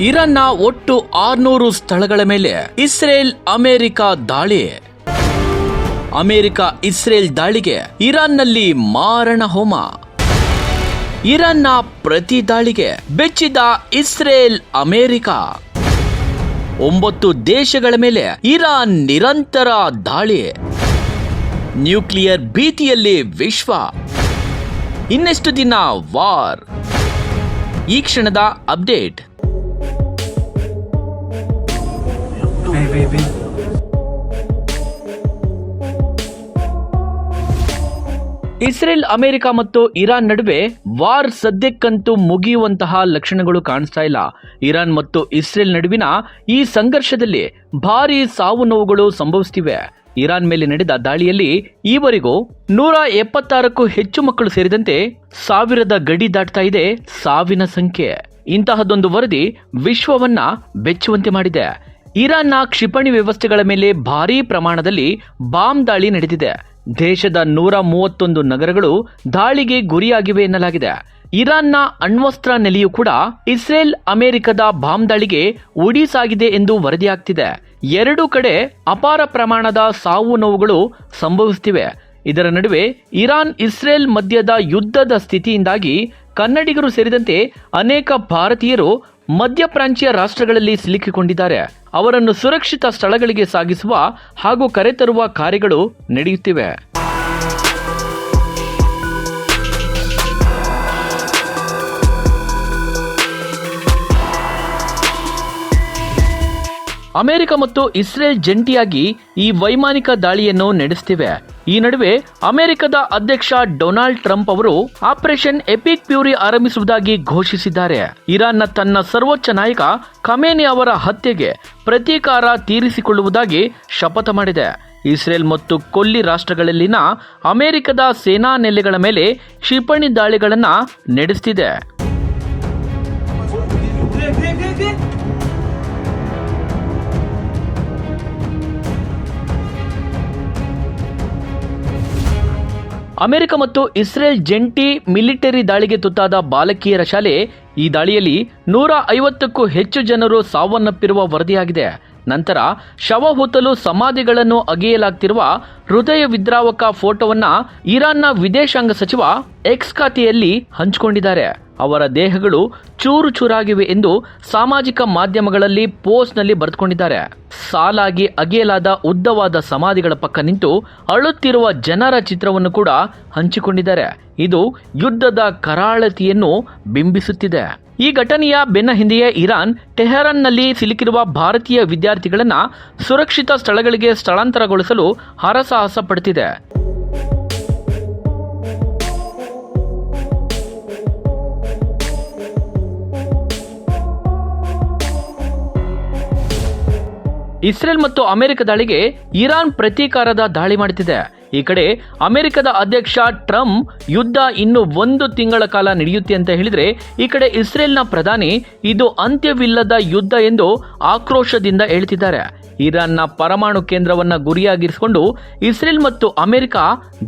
ಇರಾನ್ನ ಒಟ್ಟು 600 ಸ್ಥಳಗಳ ಮೇಲೆ ಇಸ್ರೇಲ್ ಅಮೆರಿಕ ದಾಳಿ. ಅಮೆರಿಕ ಇಸ್ರೇಲ್ ದಾಳಿಗೆ ಇರಾನ್ನಲ್ಲಿ ಮಾರಣ ಹೋಮ. ಇರಾನ್ನ ಪ್ರತಿ ದಾಳಿಗೆ ಬೆಚ್ಚಿದ ಇಸ್ರೇಲ್ ಅಮೆರಿಕ. 9 ದೇಶಗಳ ಮೇಲೆ ಇರಾನ್ ನಿರಂತರ ದಾಳಿ. ನ್ಯೂಕ್ಲಿಯರ್ ಭೀತಿಯಲ್ಲಿ ವಿಶ್ವ. ಇನ್ನೆಷ್ಟು ದಿನ ವಾರ್? ಈ ಕ್ಷಣದ ಅಪ್ಡೇಟ್. ಇಸ್ರೇಲ್ ಅಮೆರಿಕ ಮತ್ತು ಇರಾನ್ ನಡುವೆ ವಾರ್ ಸದ್ಯಕ್ಕಂತೂ ಮುಗಿಯುವಂತಹ ಲಕ್ಷಣಗಳು ಕಾಣಿಸ್ತಾ ಇಲ್ಲ. ಇರಾನ್ ಮತ್ತು ಇಸ್ರೇಲ್ ನಡುವಿನ ಈ ಸಂಘರ್ಷದಲ್ಲಿ ಭಾರೀ ಸಾವು ನೋವುಗಳು ಸಂಭವಿಸುತ್ತಿವೆ. ಇರಾನ್ ಮೇಲೆ ನಡೆದ ದಾಳಿಯಲ್ಲಿ ಈವರೆಗೂ 176ಕ್ಕೂ ಹೆಚ್ಚು ಮಕ್ಕಳು ಸೇರಿದಂತೆ 1000 ಗಡಿ ದಾಟ್ತಾ ಇದೆ ಸಾವಿನ ಸಂಖ್ಯೆ. ಇಂತಹದೊಂದು ವರದಿ ವಿಶ್ವವನ್ನ ಬೆಚ್ಚುವಂತೆ ಮಾಡಿದೆ. ಇರಾನ್ನ ಕ್ಷಿಪಣಿ ವ್ಯವಸ್ಥೆಗಳ ಮೇಲೆ ಭಾರೀ ಪ್ರಮಾಣದಲ್ಲಿ ಬಾಂಬ್ ದಾಳಿ ನಡೆದಿದೆ. ದೇಶದ 131 ನಗರಗಳು ದಾಳಿಗೆ ಗುರಿಯಾಗಿವೆ ಎನ್ನಲಾಗಿದೆ. ಇರಾನ್ನ ಅಣ್ವಸ್ತ್ರ ನೆಲೆಯೂ ಕೂಡ ಇಸ್ರೇಲ್ ಅಮೆರಿಕದ ಬಾಂಬ್ ದಾಳಿಗೆ ಉಡಿಸಾಗಿದೆ ಎಂದು ವರದಿಯಾಗ್ತಿದೆ. ಎರಡೂ ಕಡೆ ಅಪಾರ ಪ್ರಮಾಣದ ಸಾವು ನೋವುಗಳು ಸಂಭವಿಸುತ್ತಿವೆ. ಇದರ ನಡುವೆ ಇರಾನ್ ಇಸ್ರೇಲ್ ಮಧ್ಯದ ಯುದ್ಧದ ಸ್ಥಿತಿಯಿಂದಾಗಿ ಕನ್ನಡಿಗರು ಸೇರಿದಂತೆ ಅನೇಕ ಭಾರತೀಯರು ಮಧ್ಯಪ್ರಾಂತ್ಯ ರಾಷ್ಟ್ರಗಳಲ್ಲಿ ಸಿಲುಕಿಕೊಂಡಿದ್ದಾರೆ. ಅವರನ್ನು ಸುರಕ್ಷಿತ ಸ್ಥಳಗಳಿಗೆ ಸಾಗಿಸುವ ಹಾಗೂ ಕರೆತರುವ ಕಾರ್ಯಗಳು ನಡೆಯುತ್ತಿವೆ. ಅಮೆರಿಕ ಮತ್ತು ಇಸ್ರೇಲ್ ಜಂಟಿಯಾಗಿ ಈ ವೈಮಾನಿಕ ದಾಳಿಯನ್ನು ನಡೆಸುತ್ತಿವೆ. ಈ ನಡುವೆ ಅಮೆರಿಕದ ಅಧ್ಯಕ್ಷ ಡೊನಾಲ್ಡ್ ಟ್ರಂಪ್ ಅವರು ಆಪರೇಷನ್ ಎಪಿಕ್ ಫ್ಯೂರಿ ಆರಂಭಿಸುವುದಾಗಿ ಘೋಷಿಸಿದ್ದಾರೆ. ಇರಾನ್ನ ತನ್ನ ಸರ್ವೋಚ್ಚ ನಾಯಕ ಖಮೇನಿ ಅವರ ಹತ್ಯೆಗೆ ಪ್ರತೀಕಾರ ತೀರಿಸಿಕೊಳ್ಳುವುದಾಗಿ ಶಪಥ ಮಾಡಿದೆ. ಇಸ್ರೇಲ್ ಮತ್ತು ಕೊಲ್ಲಿ ರಾಷ್ಟ್ರಗಳಲ್ಲಿನ ಅಮೆರಿಕದ ಸೇನಾ ನೆಲೆಗಳ ಮೇಲೆ ಕ್ಷಿಪಣಿ ದಾಳಿಗಳನ್ನು ನಡೆಸುತ್ತಿದೆ. ಅಮೆರಿಕ ಮತ್ತು ಇಸ್ರೇಲ್ ಜಂಟಿ ಮಿಲಿಟರಿ ದಾಳಿಗೆ ತುತ್ತಾದ ಬಾಲಕಿಯರ ಶಾಲೆ. ಈ ದಾಳಿಯಲ್ಲಿ 150ಕ್ಕೂ ಹೆಚ್ಚು ಜನರು ಸಾವನ್ನಪ್ಪಿರುವ ವರದಿಯಾಗಿದೆ. ನಂತರ ಶವ ಹುತ್ತಲು ಸಮಾಧಿಗಳನ್ನು ಅಗೆಯಲಾಗ್ತಿರುವ ಹೃದಯ ವಿದ್ರಾವಕ ಫೋಟೋವನ್ನ ಇರಾನ್ನ ವಿದೇಶಾಂಗ ಸಚಿವ ಎಕ್ಸ್ ಖಾತೆಯಲ್ಲಿ ಹಂಚಿಕೊಂಡಿದ್ದಾರೆ. ಅವರ ದೇಹಗಳು ಚೂರು ಚೂರಾಗಿವೆ ಎಂದು ಸಾಮಾಜಿಕ ಮಾಧ್ಯಮಗಳಲ್ಲಿ ಪೋಸ್ಟ್ನಲ್ಲಿ ಬರೆದುಕೊಂಡಿದ್ದಾರೆ. ಸಾಲಾಗಿ ಅಗೆಯಲಾದ ಉದ್ದವಾದ ಸಮಾಧಿಗಳ ಪಕ್ಕ ನಿಂತು ಅಳುತ್ತಿರುವ ಜನರ ಚಿತ್ರವನ್ನು ಕೂಡ ಹಂಚಿಕೊಂಡಿದ್ದಾರೆ. ಇದು ಯುದ್ಧದ ಕರಾಳತೆಯನ್ನು ಬಿಂಬಿಸುತ್ತಿದೆ. ಈ ಘಟನೆಯ ಬೆನ್ನ ಹಿಂದೆಯೇ ಇರಾನ್ ಟೆಹರಾನ್ನಲ್ಲಿ ಸಿಲುಕಿರುವ ಭಾರತೀಯ ವಿದ್ಯಾರ್ಥಿಗಳನ್ನು ಸುರಕ್ಷಿತ ಸ್ಥಳಗಳಿಗೆ ಸ್ಥಳಾಂತರಗೊಳಿಸಲು ಹರಸಾಹಸ ಪಡುತ್ತಿದೆ. ಇಸ್ರೇಲ್ ಮತ್ತು ಅಮೆರಿಕ ದಾಳಿಗೆ ಇರಾನ್ ಪ್ರತೀಕಾರದ ದಾಳಿ ಮಾಡುತ್ತಿದೆ. ಈ ಕಡೆ ಅಮೆರಿಕದ ಅಧ್ಯಕ್ಷ ಟ್ರಂಪ್ ಯುದ್ಧ ಇನ್ನು 1 ತಿಂಗಳ ಕಾಲ ನಡೆಯುತ್ತೆ ಅಂತ ಹೇಳಿದ್ರೆ, ಈ ಕಡೆ ಇಸ್ರೇಲ್ನ ಪ್ರಧಾನಿ ಇದು ಅಂತ್ಯವಿಲ್ಲದ ಯುದ್ಧ ಎಂದು ಆಕ್ರೋಶದಿಂದ ಹೇಳ್ತಿದ್ದಾರೆ. ಇರಾನ್ನ ಪರಮಾಣು ಕೇಂದ್ರವನ್ನ ಗುರಿಯಾಗಿರಿಸಿಕೊಂಡು ಇಸ್ರೇಲ್ ಮತ್ತು ಅಮೆರಿಕ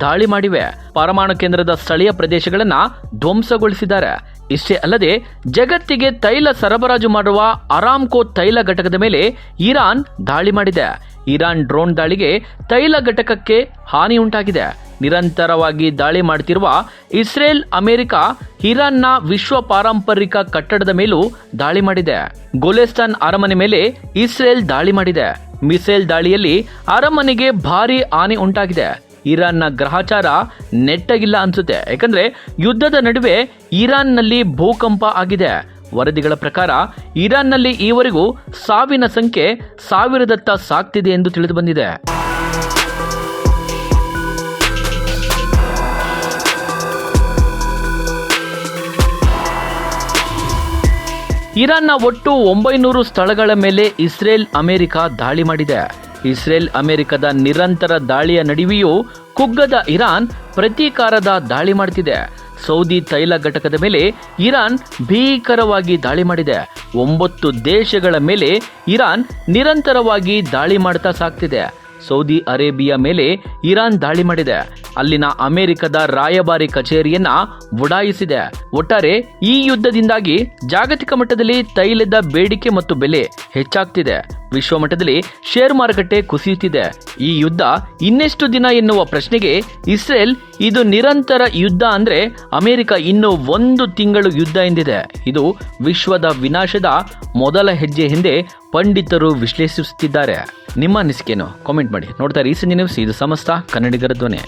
ದಾಳಿ ಮಾಡಿವೆ. ಪರಮಾಣು ಕೇಂದ್ರದ ಸ್ಥಳೀಯ ಪ್ರದೇಶಗಳನ್ನ ಧ್ವಂಸಗೊಳಿಸಿದ್ದಾರೆ. ಇಷ್ಟೇ ಅಲ್ಲದೆ ಜಗತ್ತಿಗೆ ತೈಲ ಸರಬರಾಜು ಮಾಡುವ ಅರಾಮ್ಕೋ ತೈಲ ಘಟಕದ ಮೇಲೆ ಇರಾನ್ ದಾಳಿ ಮಾಡಿದೆ. ಇರಾನ್ ಡ್ರೋನ್ ದಾಳಿಗೆ ತೈಲ ಘಟಕಕ್ಕೆ ಹಾನಿ ಉಂಟಾಗಿದೆ. ನಿರಂತರವಾಗಿ ದಾಳಿ ಮಾಡುತ್ತಿರುವ ಇಸ್ರೇಲ್ ಅಮೆರಿಕ ಇರಾನ್ನ ವಿಶ್ವ ಪಾರಂಪರಿಕ ಕಟ್ಟಡದ ಮೇಲೂ ದಾಳಿ ಮಾಡಿದೆ. ಗೊಲೆಸ್ತಾನ್ ಅರಮನೆ ಮೇಲೆ ಇಸ್ರೇಲ್ ದಾಳಿ ಮಾಡಿದೆ. ಮಿಸೈಲ್ ದಾಳಿಯಲ್ಲಿ ಅರಮನೆಗೆ ಭಾರೀ ಹಾನಿ ಉಂಟಾಗಿದೆ. ಇರಾನ್ನ ಗ್ರಹಚಾರ ನೆಟ್ಟಗಿಲ್ಲ ಅನ್ಸುತ್ತೆ. ಯಾಕಂದ್ರೆ ಯುದ್ಧದ ನಡುವೆ ಇರಾನ್ನಲ್ಲಿ ಭೂಕಂಪ ಆಗಿದೆ. ವರದಿಗಳ ಪ್ರಕಾರ ಇರಾನ್ನಲ್ಲಿ ಈವರೆಗೂ ಸಾವಿನ ಸಂಖ್ಯೆ 1000ದತ್ತ ಸಾಗ್ತಿದೆ ಎಂದು ತಿಳಿದು ಬಂದಿದೆ. ಇರಾನ್ನ ಒಟ್ಟು 900 ಸ್ಥಳಗಳ ಮೇಲೆ ಇಸ್ರೇಲ್ ಅಮೆರಿಕ ದಾಳಿ ಮಾಡಿದೆ. ಇಸ್ರೇಲ್ ಅಮೆರಿಕದ ನಿರಂತರ ದಾಳಿಯ ನಡುವೆಯೂ ಕುಗ್ಗದ ಇರಾನ್ ಪ್ರತೀಕಾರದ ದಾಳಿ ಮಾಡುತ್ತಿದೆ. ಸೌದಿ ತೈಲ ಘಟಕದ ಮೇಲೆ ಇರಾನ್ ಭೀಕರವಾಗಿ ದಾಳಿ ಮಾಡಿದೆ. 9 ದೇಶಗಳ ಮೇಲೆ ಇರಾನ್ ನಿರಂತರವಾಗಿ ದಾಳಿ ಮಾಡ್ತಾ ಸಾಗ್ತಿದೆ. ಸೌದಿ ಅರೇಬಿಯಾ ಮೇಲೆ ಇರಾನ್ ದಾಳಿ ಮಾಡಿದೆ. ಅಲ್ಲಿನ ಅಮೆರಿಕದ ರಾಯಭಾರಿ ಕಚೇರಿಯನ್ನ ಉಡಾಯಿಸಿದೆ. ಒಟ್ಟಾರೆ ಈ ಯುದ್ಧದಿಂದಾಗಿ ಜಾಗತಿಕ ಮಟ್ಟದಲ್ಲಿ ತೈಲದ ಬೇಡಿಕೆ ಮತ್ತು ಬೆಲೆ ಹೆಚ್ಚಾಗ್ತಿದೆ. ವಿಶ್ವ ಮಟ್ಟದಲ್ಲಿ ಶೇರ್ ಮಾರುಕಟ್ಟೆ ಕುಸಿಯುತ್ತಿದೆ. ಈ ಯುದ್ಧ ಇನ್ನೆಷ್ಟು ದಿನ ಎನ್ನುವ ಪ್ರಶ್ನೆಗೆ ಇಸ್ರೇಲ್ ಇದು ನಿರಂತರ ಯುದ್ಧ ಅಂದ್ರೆ ಅಮೆರಿಕ ಇನ್ನು 1 ತಿಂಗಳು ಯುದ್ಧ ಎಂದಿದೆ. ಇದು ವಿಶ್ವದ ವಿನಾಶದ ಮೊದಲ ಹೆಜ್ಜೆ ಹಿಂದೆ ಪಂಡಿತರು ವಿಶ್ಲೇಷಿಸುತ್ತಿದ್ದಾರೆ. ನಿಮ್ಮ ಅನಿಸಿಕೆಯನ್ನು ಕಾಮೆಂಟ್ ಮಾಡಿ. ನೋಡ್ತಾ ರೀಸೆಂಟ್ ನ್ಯೂಸ್, ಇದು ಸಮಸ್ತ ಕನ್ನಡಿಗರ ಧ್ವನಿ.